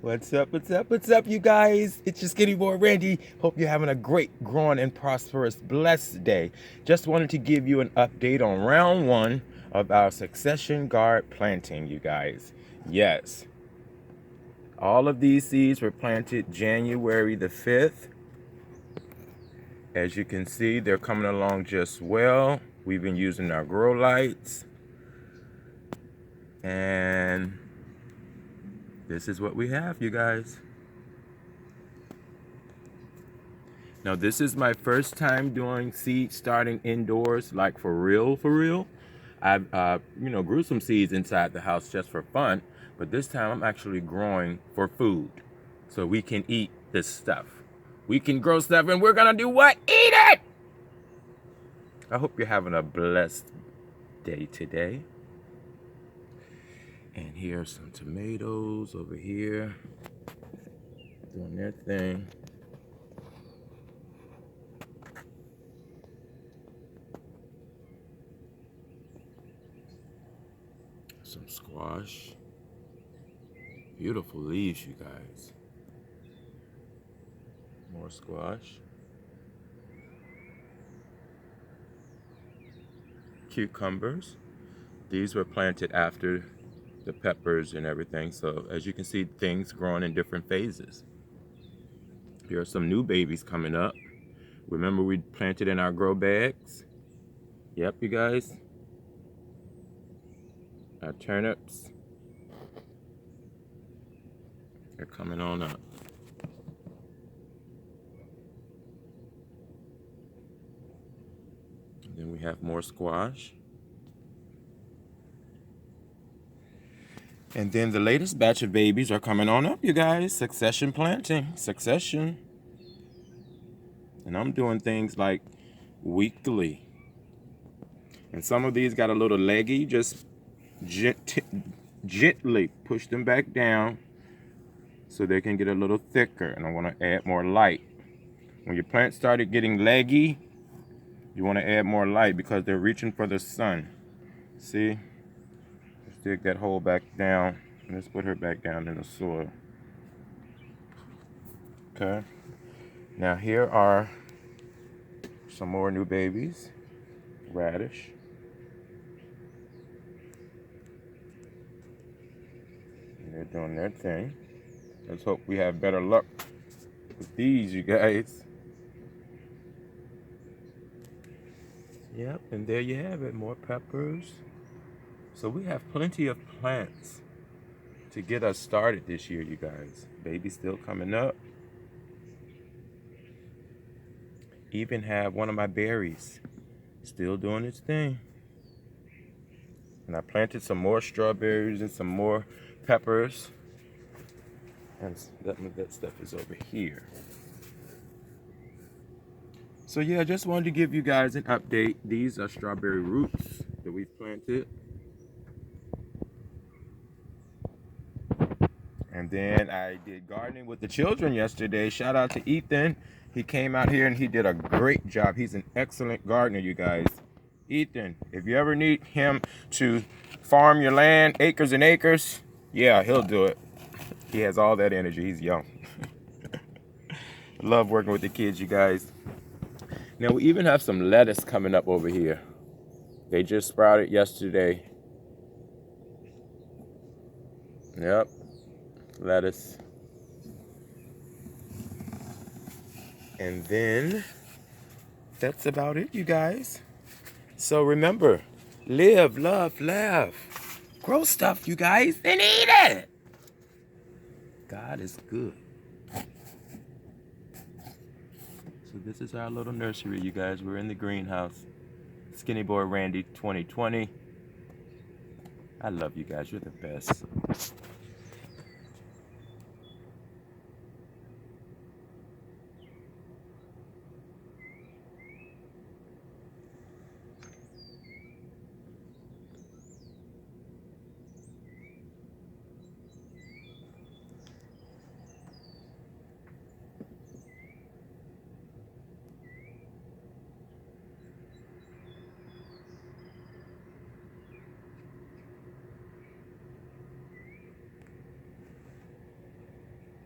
What's up, what's up, what's up, you guys? It's your skinny boy Randy. Hope you're having a great, growing, and prosperous, blessed day. Just wanted to give you an update on round one of our succession guard planting, you guys. Yes, all of these seeds were planted January the 5th. As you can see, they're coming along just well. We've been using our grow lights. And this is what we have, you guys. Now, this is my first time doing seed starting indoors, like for real, for real. I've, grew some seeds inside the house just for fun, but this time I'm actually growing for food, so we can eat this stuff. We can grow stuff, and we're gonna do what? Eat it! I hope you're having a blessed day today. And here are some tomatoes over here, doing their thing. Some squash. Beautiful leaves, you guys. More squash. Cucumbers. These were planted after the peppers and everything, so as you can see, things growing in different phases. Here are some new babies coming up. Remember, we planted in our grow bags. Yep, you guys. Our turnips, they're coming on up. And then we have more squash. And then the latest batch of babies are coming on up, you guys. Succession planting, succession. And I'm doing things like weekly. And some of these got a little leggy, just gently push them back down so they can get a little thicker. And I want to add more light. When your plants started getting leggy, you want to add more light because they're reaching for the sun. See? Let's dig that hole back down. Let's put her back down in the soil. Okay. Now here are some more new babies. Radish. They're doing their thing. Let's hope we have better luck with these, you guys. Yep, and there you have it, more peppers. So we have plenty of plants to get us started this year, you guys. Baby's still coming up. Even have one of my berries still doing its thing. And I planted some more strawberries and some more peppers. And that stuff is over here. So yeah, I just wanted to give you guys an update. These are strawberry roots that we've planted. And then I did gardening with the children yesterday. Shout out to Ethan. He came out here and he did a great job. He's an excellent gardener, you guys. Ethan, if you ever need him to farm your land, acres and acres, yeah, he'll do it. He has all that energy. He's young. Love working with the kids, you guys. Now we even have some lettuce coming up over here. They just sprouted yesterday. Yep, lettuce. And then that's about it, you guys. So remember, live, love, laugh. Grow stuff, you guys, and eat it. God is good. So this is our little nursery, you guys. We're in the greenhouse. SkinnyBoyRandy 2020. I love you guys. You're the best.